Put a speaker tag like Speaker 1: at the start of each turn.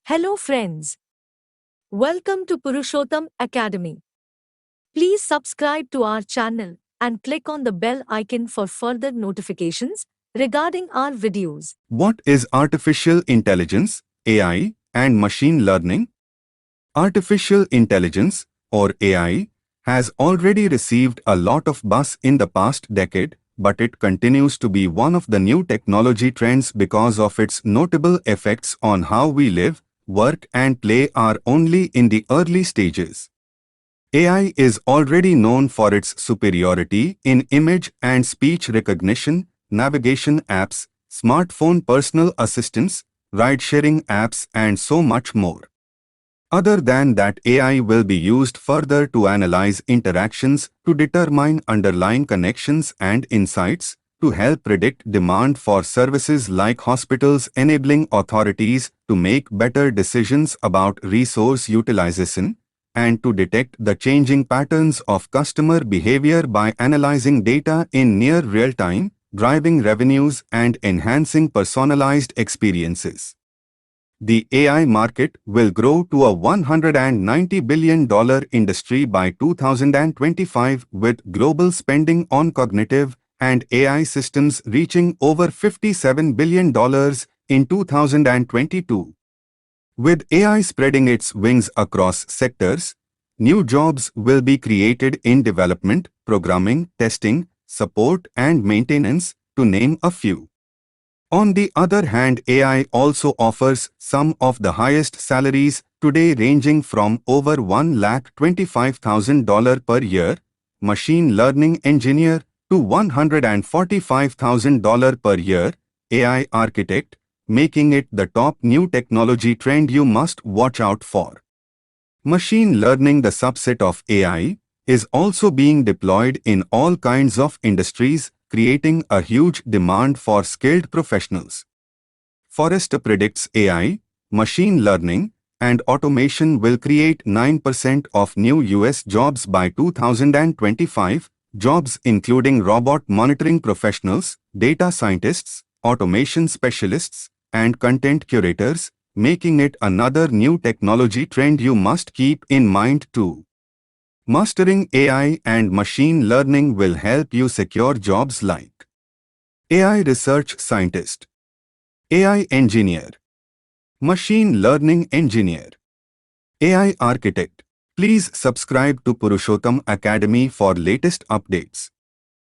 Speaker 1: Hello friends. Welcome to Purushotam Academy. Please subscribe to our channel and click on the bell icon for further notifications regarding our videos.
Speaker 2: What is artificial intelligence, AI, and machine learning? Artificial intelligence, or AI, has already received a lot of buzz in the past decade, but it continues to be one of the new technology trends because of its notable effects on how we live, work, and play are only in the early stages. AI is already known for its superiority in image and speech recognition, navigation apps, smartphone personal assistants, ride-sharing apps, and so much more. Other than that, AI will be used further to analyze interactions, to determine underlying connections and insights, to help predict demand for services like hospitals, enabling authorities to make better decisions about resource utilization, and to detect the changing patterns of customer behavior by analyzing data in near real time, driving revenues and enhancing personalized experiences. The AI market will grow to a $190 billion industry by 2025, with global spending on cognitive and AI systems reaching over $57 billion in 2022. With AI spreading its wings across sectors, new jobs will be created in development, programming, testing, support, and maintenance, to name a few. On the other hand, AI also offers some of the highest salaries today, ranging from over $125,000 per year, machine learning engineer, to $145,000 per year, AI architect, making it the top new technology trend you must watch out for. Machine learning, the subset of AI, is also being deployed in all kinds of industries, creating a huge demand for skilled professionals. Forrester predicts AI, machine learning, and automation will create 9% of new US jobs by 2025, jobs including robot monitoring professionals, data scientists, automation specialists, and content curators, making it another new technology trend you must keep in mind too. Mastering AI and machine learning will help you secure jobs like AI research scientist, AI engineer, machine learning engineer, AI architect. Please subscribe to Purushotam Academy for latest updates.